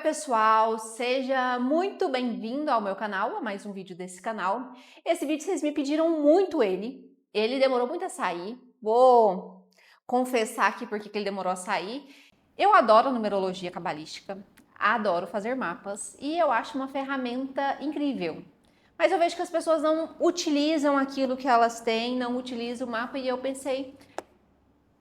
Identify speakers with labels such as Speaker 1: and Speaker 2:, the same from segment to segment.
Speaker 1: Pessoal, seja muito bem-vindo ao meu canal, a mais um vídeo desse canal. Esse vídeo vocês me pediram muito ele demorou muito a sair, vou confessar aqui porque que ele demorou a sair. Eu adoro a numerologia cabalística, adoro fazer mapas e eu acho uma ferramenta incrível. Mas eu vejo que as pessoas não utilizam aquilo que elas têm, não utilizam o mapa e eu pensei,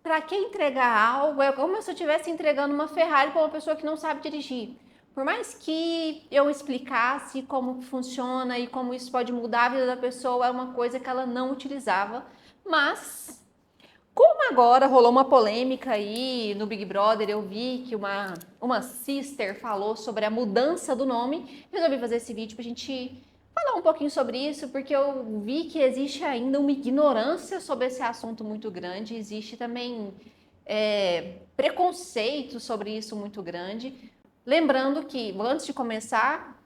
Speaker 1: para que entregar algo? É como se eu estivesse entregando uma Ferrari para uma pessoa que não sabe dirigir. Por mais que eu explicasse como funciona e como isso pode mudar a vida da pessoa, é uma coisa que ela não utilizava. Mas, como agora rolou uma polêmica aí no Big Brother, eu vi que uma sister falou sobre a mudança do nome, resolvi fazer esse vídeo para a gente falar um pouquinho sobre isso, porque eu vi que existe ainda uma ignorância sobre esse assunto muito grande, existe também preconceito sobre isso muito grande. Lembrando que, antes de começar,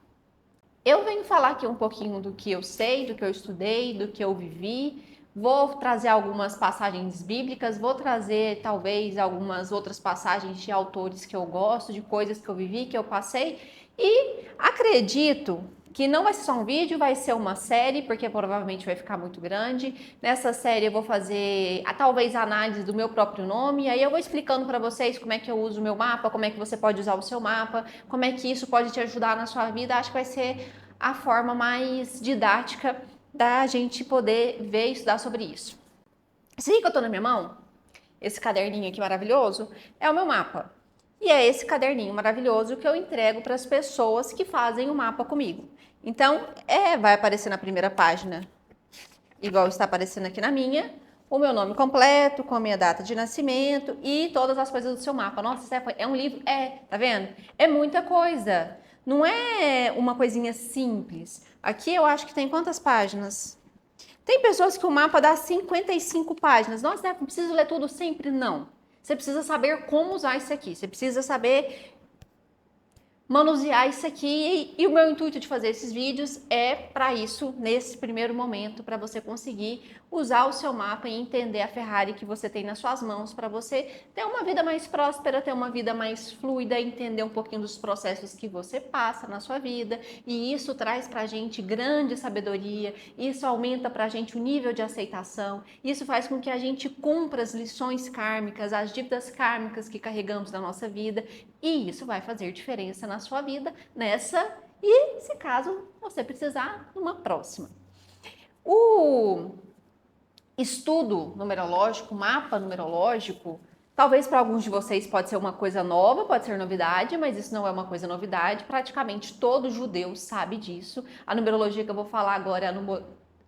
Speaker 1: eu venho falar aqui um pouquinho do que eu sei, do que eu estudei, do que eu vivi. Vou trazer algumas passagens bíblicas, vou trazer talvez algumas outras passagens de autores que eu gosto, de coisas que eu vivi, que eu passei. E acredito que não vai ser só um vídeo, vai ser uma série, porque provavelmente vai ficar muito grande. Nessa série eu vou fazer talvez a análise do meu próprio nome, aí eu vou explicando para vocês como é que eu uso o meu mapa, como é que você pode usar o seu mapa, como é que isso pode te ajudar na sua vida. Acho que vai ser a forma mais didática da gente poder ver e estudar sobre isso. Esse aqui que eu tô na minha mão, esse caderninho aqui maravilhoso, é o meu mapa. E é esse caderninho maravilhoso que eu entrego para as pessoas que fazem o mapa comigo. Então, vai aparecer na primeira página, igual está aparecendo aqui na minha, o meu nome completo, com a minha data de nascimento e todas as coisas do seu mapa. Nossa, Stephanie, é um livro? Tá vendo? É muita coisa. Não é uma coisinha simples. Aqui eu acho que tem quantas páginas? Tem pessoas que o mapa dá 55 páginas. Nossa, Stephanie, preciso ler tudo sempre? Não. Você precisa saber como usar isso aqui. Você precisa saber manusear isso aqui e o meu intuito de fazer esses vídeos é para isso, nesse primeiro momento, para você conseguir usar o seu mapa e entender a Ferrari que você tem nas suas mãos, para você ter uma vida mais próspera, ter uma vida mais fluida, entender um pouquinho dos processos que você passa na sua vida, e isso traz para a gente grande sabedoria, isso aumenta para a gente o nível de aceitação, isso faz com que a gente cumpra as lições kármicas, as dívidas kármicas que carregamos na nossa vida, e isso vai fazer diferença na sua vida, nessa e, se caso você precisar, numa próxima. O estudo numerológico, mapa numerológico, talvez para alguns de vocês pode ser uma coisa nova, pode ser novidade, mas isso não é uma coisa novidade. Praticamente todo judeu sabe disso. A numerologia que eu vou falar agora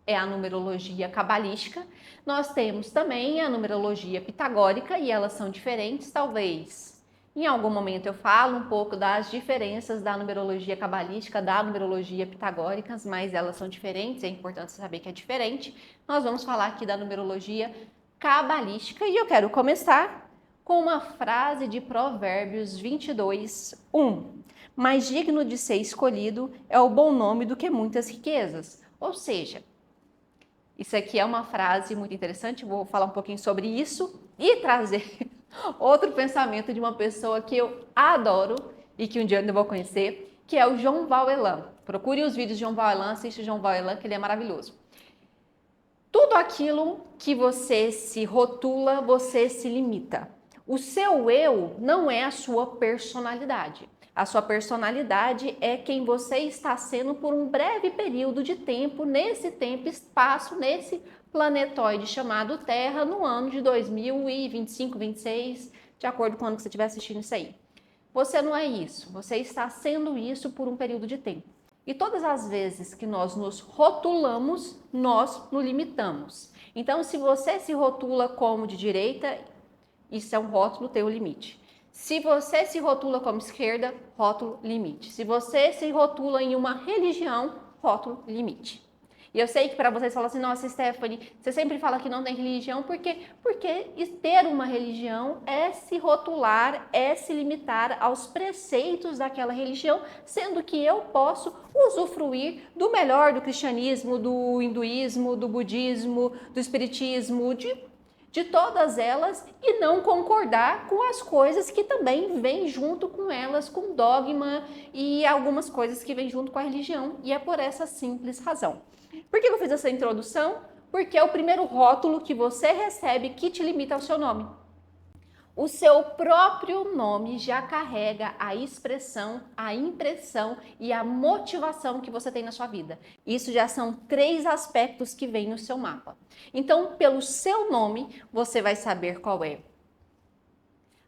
Speaker 1: é a numerologia cabalística. Nós temos também a numerologia pitagórica e elas são diferentes, talvez. Em algum momento eu falo um pouco das diferenças da numerologia cabalística, da numerologia pitagórica, mas elas são diferentes, é importante saber que é diferente. Nós vamos falar aqui da numerologia cabalística e eu quero começar com uma frase de Provérbios 22:1. Mais digno de ser escolhido é o bom nome do que muitas riquezas. Ou seja, isso aqui é uma frase muito interessante, vou falar um pouquinho sobre isso e trazer outro pensamento de uma pessoa que eu adoro e que um dia eu ainda vou conhecer, que é o João Elan. Procure os vídeos de João Elan, assiste o João Elan, que ele é maravilhoso. Tudo aquilo que você se rotula, você se limita. O seu eu não é a sua personalidade. A sua personalidade é quem você está sendo por um breve período de tempo, nesse tempo e espaço, nesse planetoide chamado Terra, no ano de 2025, 26, de acordo com o ano que você estiver assistindo isso aí. Você não é isso, você está sendo isso por um período de tempo. E todas as vezes que nós nos rotulamos, nós nos limitamos. Então, se você se rotula como de direita, isso é um rótulo, tem um limite. Se você se rotula como esquerda, rótulo, limite. Se você se rotula em uma religião, rótulo, limite. E eu sei que para vocês falam assim, nossa, Stephanie, você sempre fala que não tem religião, por quê? Porque ter uma religião é se rotular, é se limitar aos preceitos daquela religião, sendo que eu posso usufruir do melhor do cristianismo, do hinduísmo, do budismo, do espiritismo, de de todas elas e não concordar com as coisas que também vêm junto com elas, com dogma e algumas coisas que vêm junto com a religião. E é por essa simples razão. Por que eu fiz essa introdução? Porque é o primeiro rótulo que você recebe que te limita ao seu nome. O seu próprio nome já carrega a expressão, a impressão e a motivação que você tem na sua vida. Isso já são 3 aspectos que vêm no seu mapa. Então, pelo seu nome, você vai saber qual é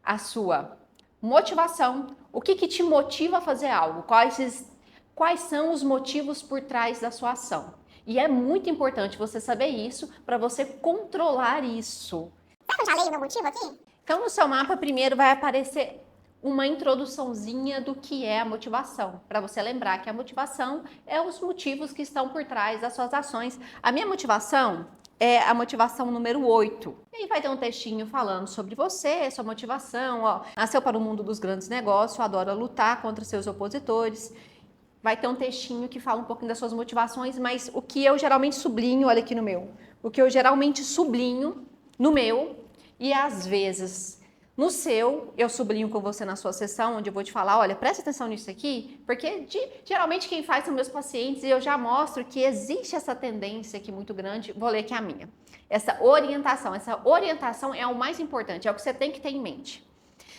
Speaker 1: a sua motivação, o que te motiva a fazer algo, quais são os motivos por trás da sua ação. E é muito importante você saber isso para você controlar isso.
Speaker 2: Será que eu já leio o meu motivo aqui?
Speaker 1: Então, no seu mapa, primeiro vai aparecer uma introduçãozinha do que é a motivação, para você lembrar que a motivação é os motivos que estão por trás das suas ações. A minha motivação é a motivação número 8. E aí vai ter um textinho falando sobre você, sua motivação, ó. Nasceu para o mundo dos grandes negócios, adora lutar contra seus opositores. Vai ter um textinho que fala um pouquinho das suas motivações, mas o que eu geralmente sublinho, olha aqui no meu, o que eu geralmente sublinho no meu, e às vezes no seu, eu sublinho com você na sua sessão, onde eu vou te falar, olha, presta atenção nisso aqui, porque geralmente quem faz são meus pacientes e eu já mostro que existe essa tendência aqui muito grande, vou ler aqui a minha. Essa orientação é o mais importante, é o que você tem que ter em mente.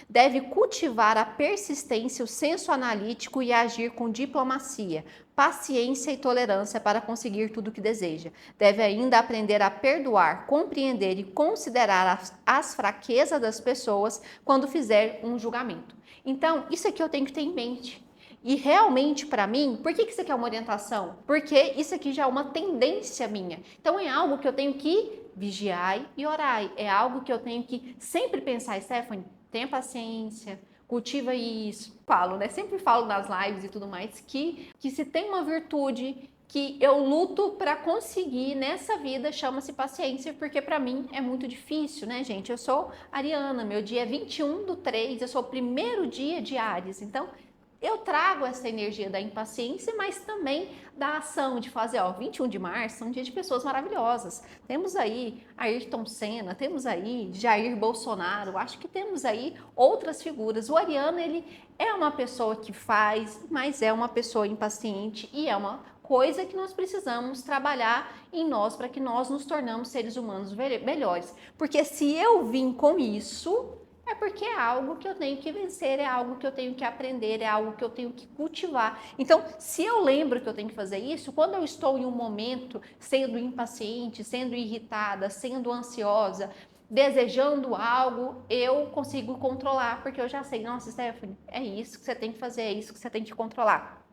Speaker 1: Deve cultivar a persistência, o senso analítico e agir com diplomacia, paciência e tolerância para conseguir tudo o que deseja. Deve ainda aprender a perdoar, compreender e considerar as fraquezas das pessoas quando fizer um julgamento. Então, isso aqui eu tenho que ter em mente. E realmente, para mim, por que isso aqui é uma orientação? Porque isso aqui já é uma tendência minha. Então, é algo que eu tenho que vigiar e orar. É algo que eu tenho que sempre pensar, Stephanie, tenha paciência, cultiva isso. Falo, né? Sempre falo nas lives e tudo mais que se tem uma virtude que eu luto para conseguir nessa vida, chama-se paciência, porque para mim é muito difícil, né, gente? Eu sou ariana, meu dia é 21/3, eu sou o primeiro dia de Áries, então eu trago essa energia da impaciência, mas também da ação de fazer, ó, 21 de março, um dia de pessoas maravilhosas. Temos aí Ayrton Senna, temos aí Jair Bolsonaro, acho que temos aí outras figuras. O ariano, ele é uma pessoa que faz, mas é uma pessoa impaciente e é uma coisa que nós precisamos trabalhar em nós para que nós nos tornamos seres humanos melhores. Porque se eu vim com isso, é porque é algo que eu tenho que vencer, é algo que eu tenho que aprender, é algo que eu tenho que cultivar. Então, se eu lembro que eu tenho que fazer isso, quando eu estou em um momento sendo impaciente, sendo irritada, sendo ansiosa, desejando algo, eu consigo controlar, porque eu já sei, nossa, Stephanie, é isso que você tem que fazer, é isso que você tem que controlar.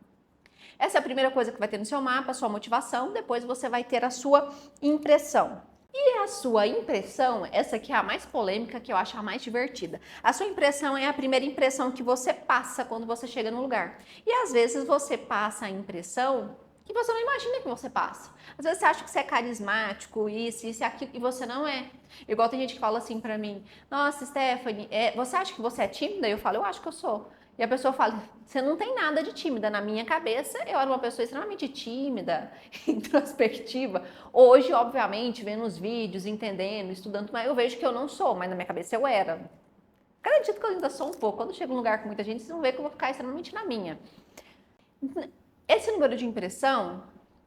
Speaker 1: Essa é a primeira coisa que vai ter no seu mapa, a sua motivação, depois você vai ter a sua impressão. E a sua impressão, essa aqui é a mais polêmica, que eu acho a mais divertida. A sua impressão é a primeira impressão que você passa quando você chega no lugar. E às vezes você passa a impressão que você não imagina que você passa. Às vezes você acha que você é carismático, isso e aquilo, e você não é. Igual tem gente que fala assim pra mim, nossa, Stephanie, você acha que você é tímida? Eu falo, eu acho que eu sou. E a pessoa fala, você não tem nada de tímida. Na minha cabeça, eu era uma pessoa extremamente tímida, introspectiva. Hoje, obviamente, vendo os vídeos, entendendo, estudando, mas eu vejo que eu não sou, mas na minha cabeça eu era. Acredito que eu ainda sou um pouco. Quando chego num lugar com muita gente, vocês vão ver que eu vou ficar extremamente na minha. Esse número de impressão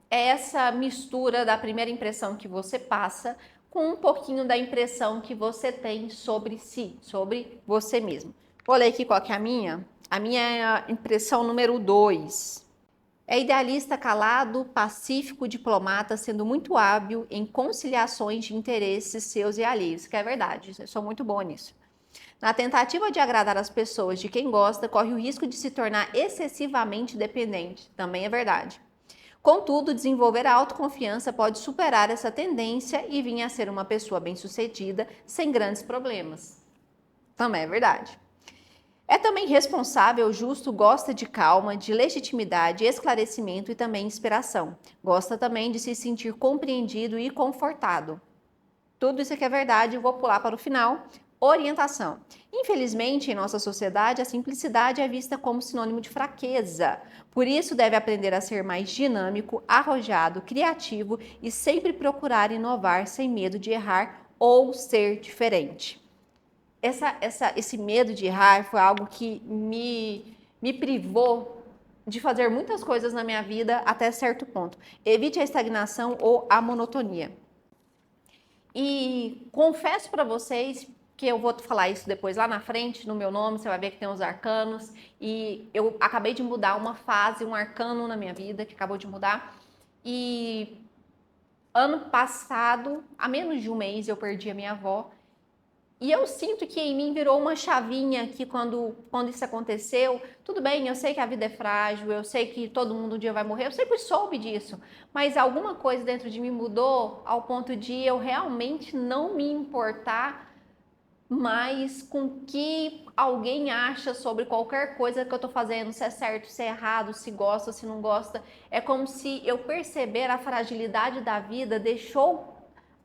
Speaker 1: é essa mistura da primeira impressão que você passa com um pouquinho da impressão que você tem sobre si, sobre você mesmo. Vou ler aqui qual que é a minha. A minha é a impressão número 2. É idealista, calado, pacífico, diplomata, sendo muito hábil em conciliações de interesses seus e alheios, que é verdade, eu sou muito boa nisso. Na tentativa de agradar as pessoas de quem gosta, corre o risco de se tornar excessivamente dependente, também é verdade. Contudo, desenvolver a autoconfiança pode superar essa tendência e vir a ser uma pessoa bem-sucedida, sem grandes problemas. Também é verdade. É também responsável, justo, gosta de calma, de legitimidade, esclarecimento e também inspiração. Gosta também de se sentir compreendido e confortado. Tudo isso aqui é verdade, eu vou pular para o final. Orientação. Infelizmente, em nossa sociedade, a simplicidade é vista como sinônimo de fraqueza. Por isso, deve aprender a ser mais dinâmico, arrojado, criativo e sempre procurar inovar sem medo de errar ou ser diferente. Esse medo de errar foi algo que me privou de fazer muitas coisas na minha vida até certo ponto. Evite a estagnação ou a monotonia. E confesso para vocês que eu vou falar isso depois lá na frente, no meu nome, você vai ver que tem os arcanos. E eu acabei de mudar uma fase, um arcano na minha vida que acabou de mudar. E ano passado, há menos de um mês, eu perdi a minha avó. E eu sinto que em mim virou uma chavinha que quando isso aconteceu, tudo bem, eu sei que a vida é frágil, eu sei que todo mundo um dia vai morrer, eu sempre soube disso, mas alguma coisa dentro de mim mudou ao ponto de eu realmente não me importar mais com o que alguém acha sobre qualquer coisa que eu tô fazendo, se é certo, se é errado, se gosta, se não gosta. É como se eu perceber a fragilidade da vida deixou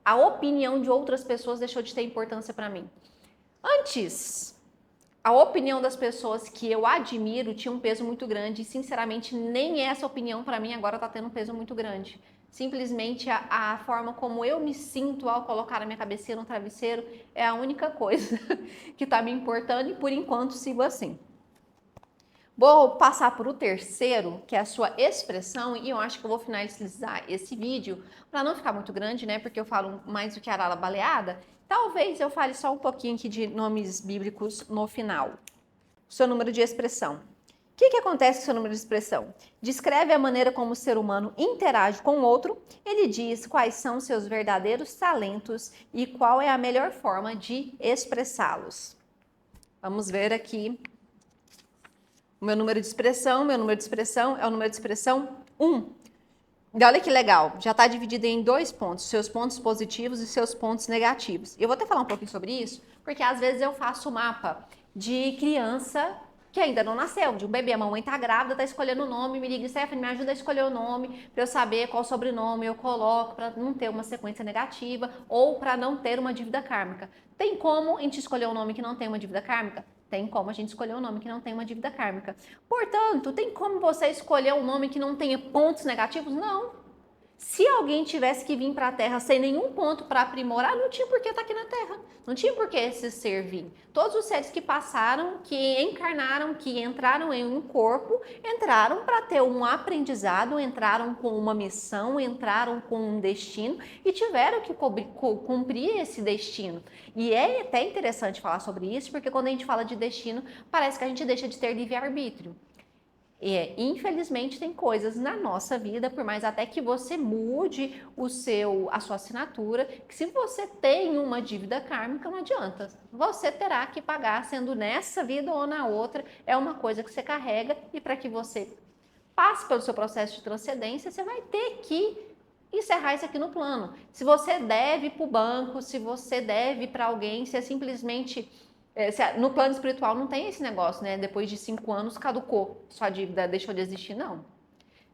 Speaker 1: a opinião de outras pessoas deixou de ter importância para mim. Antes, a opinião das pessoas que eu admiro tinha um peso muito grande e, sinceramente, nem essa opinião para mim agora está tendo um peso muito grande. Simplesmente a forma como eu me sinto ao colocar a minha cabecinha no travesseiro é a única coisa que está me importando e, por enquanto, sigo assim. Vou passar por o terceiro, que é a sua expressão, e eu acho que eu vou finalizar esse vídeo para não ficar muito grande, né? Porque eu falo mais do que arara baleada. Talvez eu fale só um pouquinho aqui de nomes bíblicos no final. Seu número de expressão. O que acontece com o seu número de expressão? Descreve a maneira como o ser humano interage com o outro. Ele diz quais são seus verdadeiros talentos e qual é a melhor forma de expressá-los. Vamos ver aqui. O meu número de expressão é o número de expressão 1. E olha que legal, já está dividido em 2 pontos, seus pontos positivos e seus pontos negativos. Eu vou até falar um pouquinho sobre isso, porque às vezes eu faço o mapa de criança que ainda não nasceu, de um bebê, a mamãe está grávida, está escolhendo o nome, me liga, Stephanie, me ajuda a escolher o nome, para eu saber qual sobrenome eu coloco, para não ter uma sequência negativa ou para não ter uma dívida kármica. Tem como a gente escolher um nome que não tem uma dívida kármica? Tem como a gente escolher um nome que não tem uma dívida kármica. Portanto, tem como você escolher um nome que não tenha pontos negativos? Não. Se alguém tivesse que vir para a Terra sem nenhum ponto para aprimorar, não tinha por que estar aqui na Terra. Não tinha por que esse ser vir. Todos os seres que passaram, que encarnaram, que entraram em um corpo, entraram para ter um aprendizado, entraram com uma missão, entraram com um destino e tiveram que cumprir esse destino. E é até interessante falar sobre isso, porque quando a gente fala de destino, parece que a gente deixa de ter livre-arbítrio. Infelizmente tem coisas na nossa vida, por mais até que você mude a sua assinatura, que se você tem uma dívida kármica, não adianta. Você terá que pagar, sendo nessa vida ou na outra, é uma coisa que você carrega e para que você passe pelo seu processo de transcendência, você vai ter que encerrar isso aqui no plano. Se você deve para o banco, se você deve para alguém, se é simplesmente... No plano espiritual não tem esse negócio, né? Depois de 5 anos caducou, sua dívida deixou de existir, não.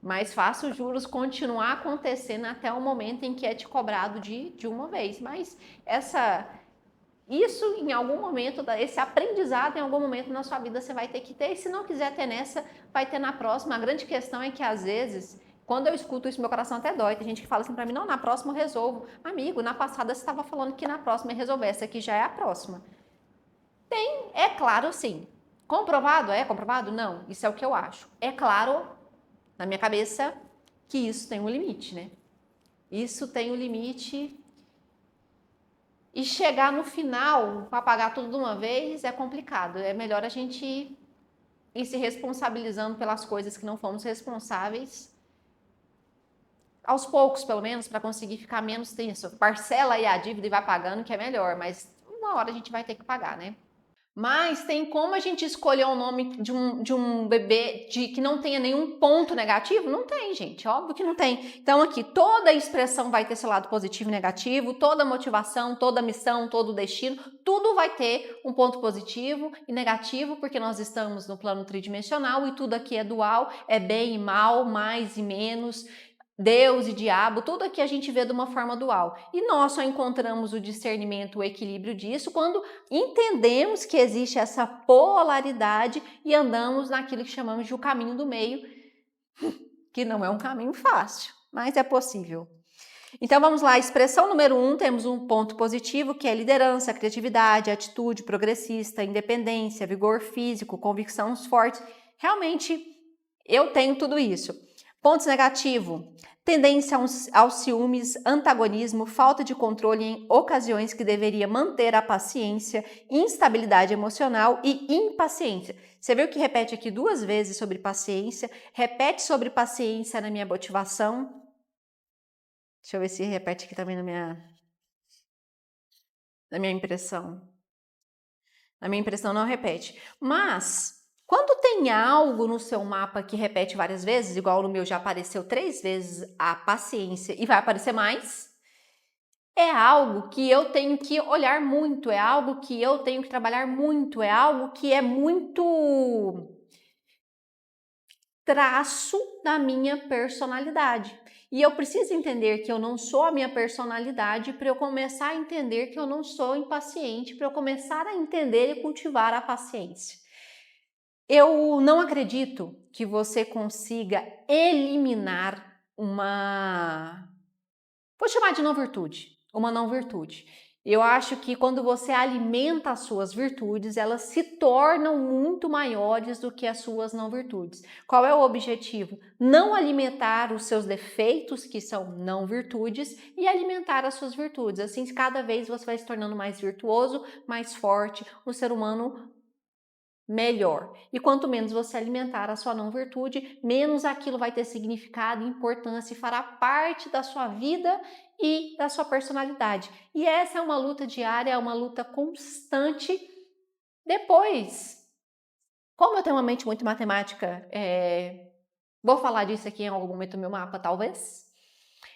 Speaker 1: Mas faça os juros continuar acontecendo até o momento em que é te cobrado de uma vez. Mas isso em algum momento, esse aprendizado em algum momento na sua vida você vai ter que ter. E se não quiser ter nessa, vai ter na próxima. A grande questão é que às vezes... Quando eu escuto isso, meu coração até dói. Tem gente que fala assim pra mim, não, na próxima eu resolvo. Amigo, na passada você estava falando que na próxima ia resolver. Essa aqui já é a próxima. É claro, sim. Comprovado? É comprovado? Não. Isso é o que eu acho. É claro, na minha cabeça, que isso tem um limite, né? Isso tem um limite. E chegar no final para pagar tudo de uma vez é complicado. É melhor a gente ir se responsabilizando pelas coisas que não fomos responsáveis. Aos poucos, pelo menos, para conseguir ficar menos tenso. Parcela aí a dívida e vai pagando, que é melhor. Mas uma hora a gente vai ter que pagar, né? Mas tem como a gente escolher o nome de um bebê que não tenha nenhum ponto negativo? Não tem, gente. Óbvio que não tem. Então, aqui, toda expressão vai ter seu lado positivo e negativo, toda motivação, toda missão, todo destino, tudo vai ter um ponto positivo e negativo, porque nós estamos no plano tridimensional e tudo aqui é dual, é bem e mal, mais e menos, Deus e diabo, tudo aqui a gente vê de uma forma dual. E nós só encontramos o discernimento, o equilíbrio disso quando entendemos que existe essa polaridade e andamos naquilo que chamamos de o caminho do meio, que não é um caminho fácil, mas é possível. Então vamos lá, expressão número 1, temos um ponto positivo que é liderança, criatividade, atitude progressista, independência, vigor físico, convicções fortes. Realmente eu tenho tudo isso. Pontos negativos, tendência aos ciúmes, antagonismo, falta de controle em ocasiões que deveria manter a paciência, instabilidade emocional e impaciência. Você viu que repete aqui 2 vezes sobre paciência, repete sobre paciência na minha motivação. Deixa eu ver se repete aqui também na minha impressão. Na minha impressão não repete. Mas, quando tem algo no seu mapa que repete várias vezes, igual no meu já apareceu 3 vezes a paciência e vai aparecer mais, é algo que eu tenho que olhar muito, é algo que eu tenho que trabalhar muito, é algo que é muito traço da minha personalidade. E eu preciso entender que eu não sou a minha personalidade para eu começar a entender que eu não sou impaciente, para eu começar a entender e cultivar a paciência. Eu não acredito que você consiga eliminar vou chamar de não virtude, uma não virtude. Eu acho que quando você alimenta as suas virtudes, elas se tornam muito maiores do que as suas não virtudes. Qual é o objetivo? Não alimentar os seus defeitos, que são não virtudes, e alimentar as suas virtudes. Assim, cada vez você vai se tornando mais virtuoso, mais forte, um ser humano melhor. E quanto menos você alimentar a sua não virtude, menos aquilo vai ter significado, importância e fará parte da sua vida e da sua personalidade. E essa é uma luta diária, é uma luta constante. Depois, como eu tenho uma mente muito matemática, vou falar disso aqui em algum momento no meu mapa, talvez.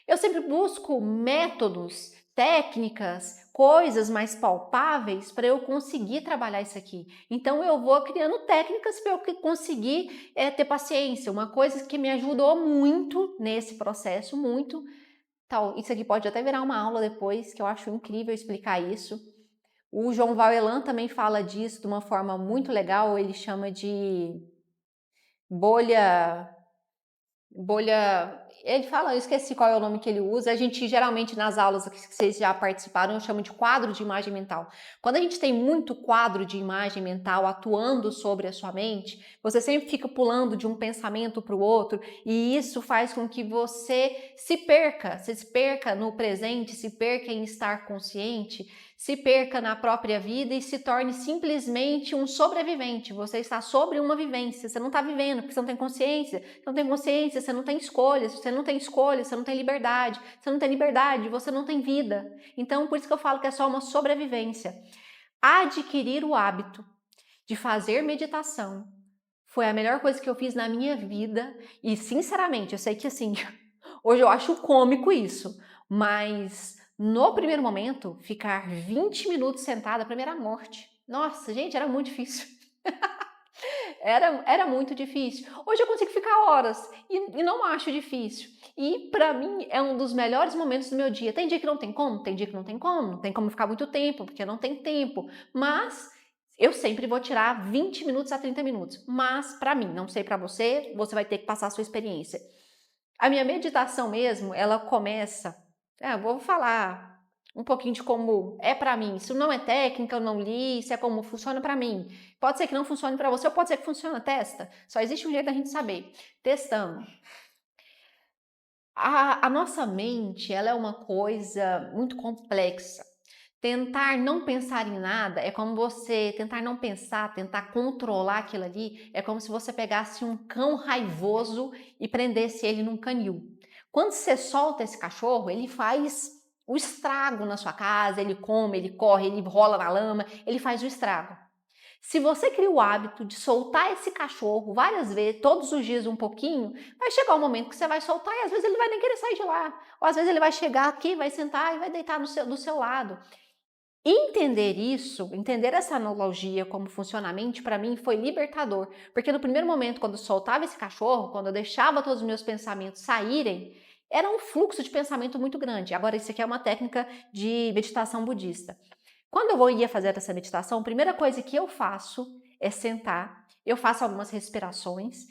Speaker 1: Eu sempre busco métodos, técnicas, coisas mais palpáveis para eu conseguir trabalhar isso aqui. Então eu vou criando técnicas para eu conseguir ter paciência. Uma coisa que me ajudou muito nesse processo, muito. Isso aqui pode até virar uma aula depois, que eu acho incrível explicar isso. O João Vauelan também fala disso de uma forma muito legal, ele chama de bolha, ele fala, eu esqueci qual é o nome que ele usa, a gente geralmente nas aulas que vocês já participaram, eu chamo de quadro de imagem mental. Quando a gente tem muito quadro de imagem mental atuando sobre a sua mente, você sempre fica pulando de um pensamento para o outro e isso faz com que você se perca no presente, se perca em estar consciente, se perca na própria vida e se torne simplesmente um sobrevivente. Você está sobre uma vivência, você não está vivendo, porque você não tem consciência. Não tem consciência, você não tem escolhas. Você não tem escolha, você não tem liberdade. Você não tem liberdade, você não tem vida. Então, por isso que eu falo que é só uma sobrevivência. Adquirir o hábito de fazer meditação foi a melhor coisa que eu fiz na minha vida. E, sinceramente, eu sei que assim, hoje eu acho cômico isso, mas no primeiro momento, ficar 20 minutos sentada para mim era a morte. Nossa, gente, era muito difícil. Era muito difícil. Hoje eu consigo ficar horas e não acho difícil. E para mim é um dos melhores momentos do meu dia. Tem dia que não tem como, tem dia que não tem como, não tem como ficar muito tempo, porque não tem tempo. Mas eu sempre vou tirar 20 minutos a 30 minutos. Mas para mim, não sei para você, você vai ter que passar a sua experiência. A minha meditação mesmo, ela começa... vou falar um pouquinho de como é para mim. Isso não é técnica, eu não li, isso é como funciona para mim. Pode ser que não funcione para você, ou pode ser que funcione, testa. Só existe um jeito da gente saber. Testando. A nossa mente, ela é uma coisa muito complexa. Tentar não pensar em nada é como você tentar não pensar, tentar controlar aquilo ali, é como se você pegasse um cão raivoso e prendesse ele num canil. Quando você solta esse cachorro, ele faz o estrago na sua casa, ele come, ele corre, ele rola na lama, ele faz o estrago. Se você cria o hábito de soltar esse cachorro várias vezes, todos os dias um pouquinho, vai chegar um momento que você vai soltar e às vezes ele vai nem querer sair de lá. Ou às vezes ele vai chegar aqui, vai sentar e vai deitar do seu lado. Entender isso, entender essa analogia, como funciona a mente, para mim foi libertador. Porque no primeiro momento, quando eu soltava esse cachorro, quando eu deixava todos os meus pensamentos saírem, era um fluxo de pensamento muito grande. Agora, isso aqui é uma técnica de meditação budista. Quando eu ia fazer essa meditação, a primeira coisa que eu faço é sentar, eu faço algumas respirações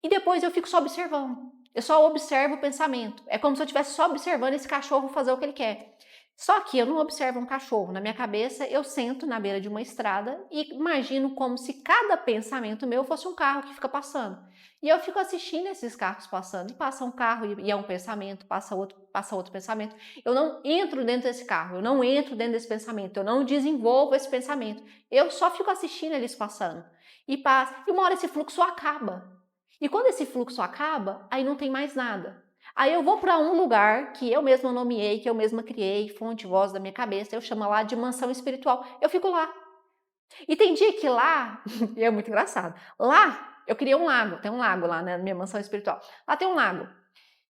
Speaker 1: e depois eu fico só observando. Eu só observo o pensamento. É como se eu estivesse só observando esse cachorro fazer o que ele quer. Só que eu não observo um cachorro. Na minha cabeça, eu sento na beira de uma estrada e imagino como se cada pensamento meu fosse um carro que fica passando. E eu fico assistindo esses carros passando. E passa um carro e é um pensamento, passa outro pensamento. Eu não entro dentro desse carro, eu não entro dentro desse pensamento, eu não desenvolvo esse pensamento. Eu só fico assistindo eles passando. E passa. E uma hora esse fluxo acaba. E quando esse fluxo acaba, aí não tem mais nada. Aí eu vou para um lugar que eu mesma nomeei, que eu mesma criei, fonte, voz da minha cabeça, eu chamo lá de mansão espiritual. Eu fico lá. E tem dia que lá, é muito engraçado, lá eu criei um lago, tem um lago lá na minha mansão espiritual. Lá tem um lago.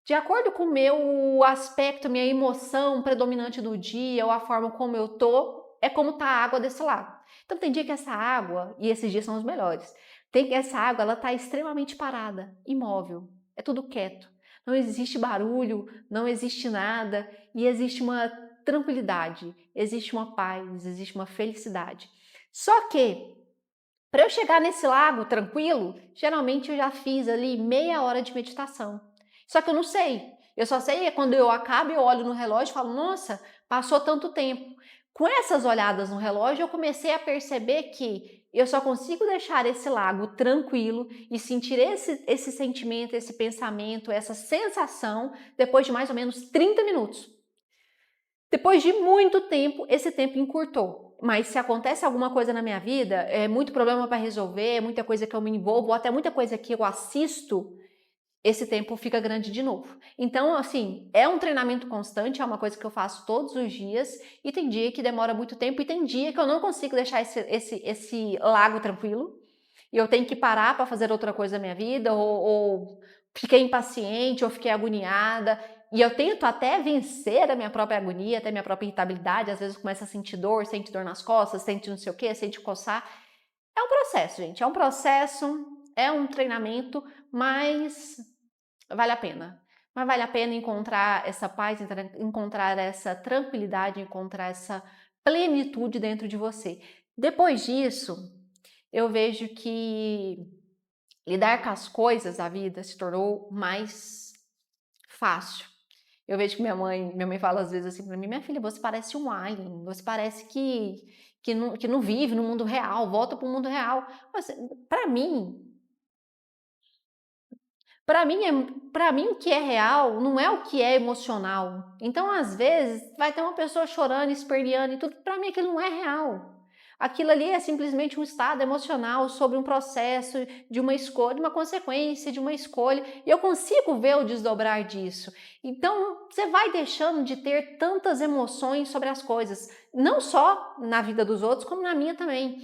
Speaker 1: De acordo com o meu aspecto, minha emoção predominante do dia, ou a forma como eu tô, é como tá a água desse lago. Então tem dia que essa água, e esses dias são os melhores, tem que essa água ela tá extremamente parada, imóvel, é tudo quieto. Não existe barulho, não existe nada, e existe uma tranquilidade, existe uma paz, existe uma felicidade. Só que, para eu chegar nesse lago tranquilo, geralmente eu já fiz ali meia hora de meditação. Só que eu não sei. Eu só sei quando eu acabo, eu olho no relógio e falo, nossa, passou tanto tempo. Com essas olhadas no relógio, eu comecei a perceber que eu só consigo deixar esse lago tranquilo e sentir esse sentimento, esse pensamento, essa sensação depois de mais ou menos 30 minutos. Depois de muito tempo, esse tempo encurtou. Mas se acontece alguma coisa na minha vida, é muito problema para resolver, muita coisa que eu me envolvo, ou até muita coisa que eu assisto, esse tempo fica grande de novo. Então, assim, é um treinamento constante, é uma coisa que eu faço todos os dias, e tem dia que demora muito tempo, e tem dia que eu não consigo deixar esse lago tranquilo, e eu tenho que parar para fazer outra coisa na minha vida, ou fiquei impaciente, ou fiquei agoniada, e eu tento até vencer a minha própria agonia, até a minha própria irritabilidade, às vezes começa a sentir dor, sente dor nas costas, sente não sei o que, sente coçar. É um processo, gente, é um processo, é um treinamento, mas vale a pena. Mas vale a pena encontrar essa paz, encontrar essa tranquilidade, encontrar essa plenitude dentro de você. Depois disso, eu vejo que lidar com as coisas da vida se tornou mais fácil. Eu vejo que minha mãe fala às vezes assim para mim, minha filha, você parece um alien, você parece que não vive no mundo real, volta para o mundo real. Mas para mim, para mim, para mim o que é real não é o que é emocional. Então, às vezes, vai ter uma pessoa chorando, esperneando e tudo, para mim aquilo não é real. Aquilo ali é simplesmente um estado emocional sobre um processo de uma escolha, uma consequência de uma escolha, e eu consigo ver o desdobrar disso. Então, você vai deixando de ter tantas emoções sobre as coisas, não só na vida dos outros, como na minha também.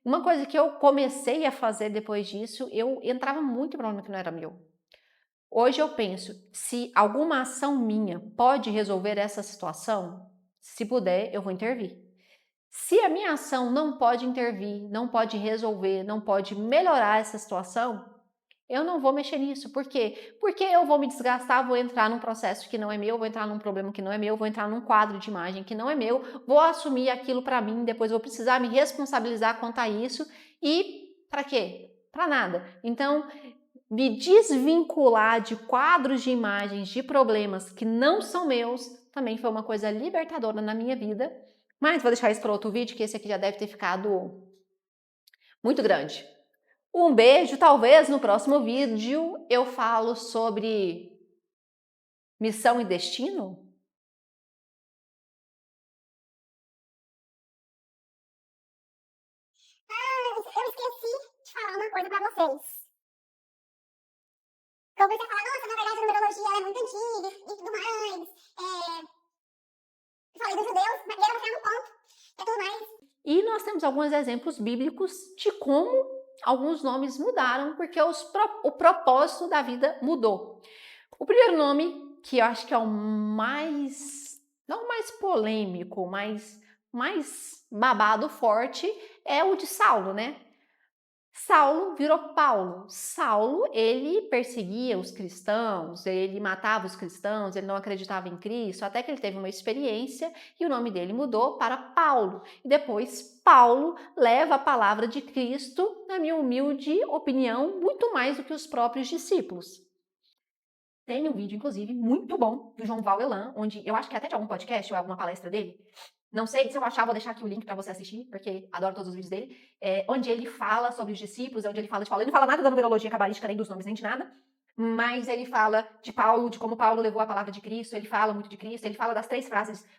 Speaker 1: Uma coisa que eu comecei a fazer depois disso, eu entrava muito em problema que não era meu. Hoje eu penso, se alguma ação minha pode resolver essa situação, se puder, eu vou intervir. Se a minha ação não pode intervir, não pode resolver, não pode melhorar essa situação, eu não vou mexer nisso. Por quê? Porque eu vou me desgastar, vou entrar num processo que não é meu, vou entrar num problema que não é meu, vou entrar num quadro de imagem que não é meu, vou assumir aquilo para mim, depois vou precisar me responsabilizar quanto a isso e para quê? Para nada. Então, me desvincular de quadros de imagens, de problemas que não são meus, também foi uma coisa libertadora na minha vida. Mas vou deixar isso para outro vídeo, que esse aqui já deve ter ficado muito grande. Um beijo, talvez no próximo vídeo eu falo sobre missão e destino.
Speaker 2: Eu esqueci de falar uma coisa pra vocês. Eu comecei a falar, nossa, na verdade a numerologia ela é muito antiga e tudo mais. Falei dos judeus, mas agora você no ponto. É tudo mais.
Speaker 1: E nós temos alguns exemplos bíblicos de como alguns nomes mudaram, porque o propósito da vida mudou. O primeiro nome, que eu acho que é o mais, não o mais polêmico, mas mais babado forte, é o de Saulo, né? Saulo virou Paulo. Saulo, ele perseguia os cristãos, ele matava os cristãos, ele não acreditava em Cristo, até que ele teve uma experiência e o nome dele mudou para Paulo. E depois Paulo leva a palavra de Cristo, na minha humilde opinião, muito mais do que os próprios discípulos. Tem um vídeo, inclusive, muito bom do João Elan, onde eu acho que é até de algum podcast ou alguma palestra dele. Não sei, se eu achar, vou deixar aqui o link para você assistir, porque adoro todos os vídeos dele. Onde ele fala sobre os discípulos, onde ele fala de Paulo. Ele não fala nada da numerologia cabalística, nem dos nomes, nem de nada. Mas ele fala de Paulo, de como Paulo levou a palavra de Cristo. Ele fala muito de Cristo. Ele fala das 3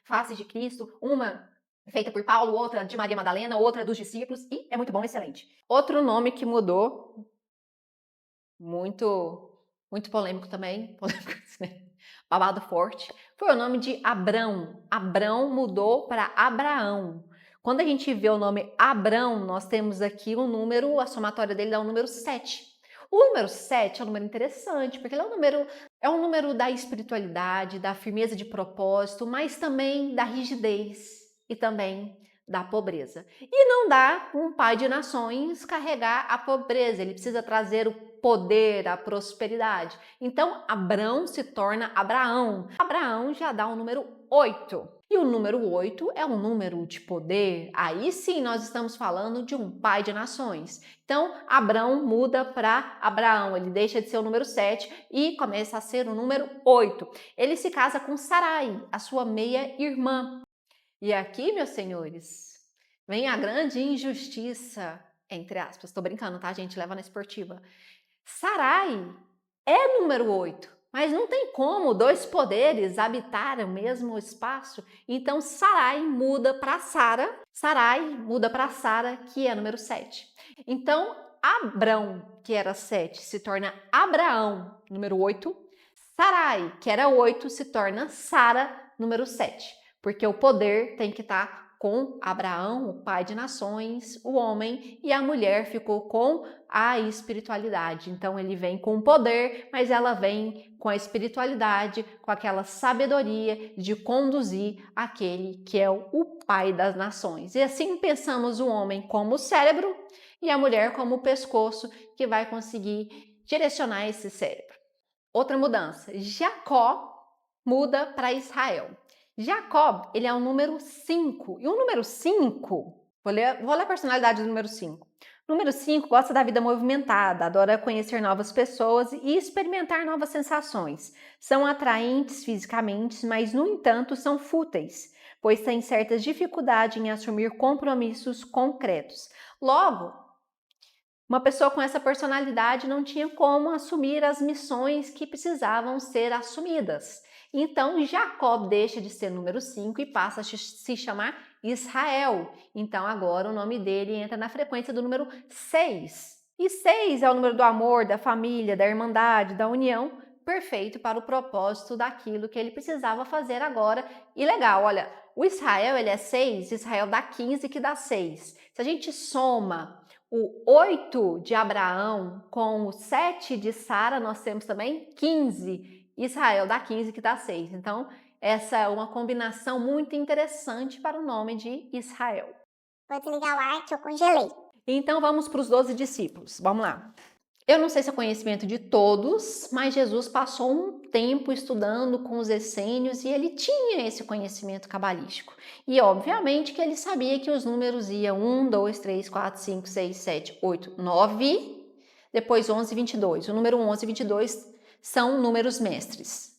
Speaker 1: faces de Cristo. Uma feita por Paulo, outra de Maria Madalena, outra dos discípulos. E é muito bom, excelente. Outro nome que mudou, muito polêmico também, babado forte, foi o nome de Abrão. Abrão mudou para Abraão. Quando a gente vê o nome Abrão, nós temos aqui um número, a somatória dele dá o número 7. O número 7 é um número interessante, porque ele é um número da espiritualidade, da firmeza de propósito, mas também da rigidez e também da pobreza. E não dá um pai de nações carregar a pobreza, ele precisa trazer o poder, a prosperidade. Então, Abrão se torna Abraão. Abraão já dá o número 8. E o número 8 é um número de poder. Aí sim nós estamos falando de um pai de nações. Então, Abrão muda para Abraão. Ele deixa de ser o número 7 e começa a ser o número 8. Ele se casa com Sarai, a sua meia-irmã. E aqui, meus senhores, vem a grande injustiça, entre aspas. Estou brincando, tá, gente? Leva na esportiva. Sarai é número 8, mas não tem como 2 poderes habitar o mesmo espaço. Então, Sarai muda para Sara. Sarai muda para Sara, que é número 7. Então, Abrão, que era 7, se torna Abraão, número 8. Sarai, que era 8, se torna Sara, número 7. Porque o poder tem que estar com Abraão, o pai de nações, o homem, e a mulher ficou com a espiritualidade. Então ele vem com o poder, mas ela vem com a espiritualidade, com aquela sabedoria de conduzir aquele que é o pai das nações. E assim pensamos o homem como o cérebro e a mulher como o pescoço, que vai conseguir direcionar esse cérebro. Outra mudança, Jacó muda para Israel. Jacob, ele é o número 5. E o número 5, vou ler a personalidade do número 5. O número 5 gosta da vida movimentada, adora conhecer novas pessoas e experimentar novas sensações. São atraentes fisicamente, mas, no entanto, são fúteis, pois têm certas dificuldades em assumir compromissos concretos. Logo, uma pessoa com essa personalidade não tinha como assumir as missões que precisavam ser assumidas. Então, Jacó deixa de ser número 5 e passa a se chamar Israel. Então, agora o nome dele entra na frequência do número 6. E 6 é o número do amor, da família, da irmandade, da união, perfeito para o propósito daquilo que ele precisava fazer agora. E legal, olha, o Israel ele é 6, Israel dá 15 que dá 6. Se a gente soma o 8 de Abraão com o 7 de Sara, nós temos também 15. Israel dá 15, que dá 6. Então, essa é uma combinação muito interessante para o nome de Israel.
Speaker 2: Vou desligar o ar que eu congelei.
Speaker 1: Então, vamos para os 12 discípulos. Vamos lá. Eu não sei se é conhecimento de todos, mas Jesus passou um tempo estudando com os essênios e ele tinha esse conhecimento cabalístico. E obviamente que ele sabia que os números iam 1, 2, 3, 4, 5, 6, 7, 8, 9, depois 11 e 22. O número 11 e 22 são números mestres.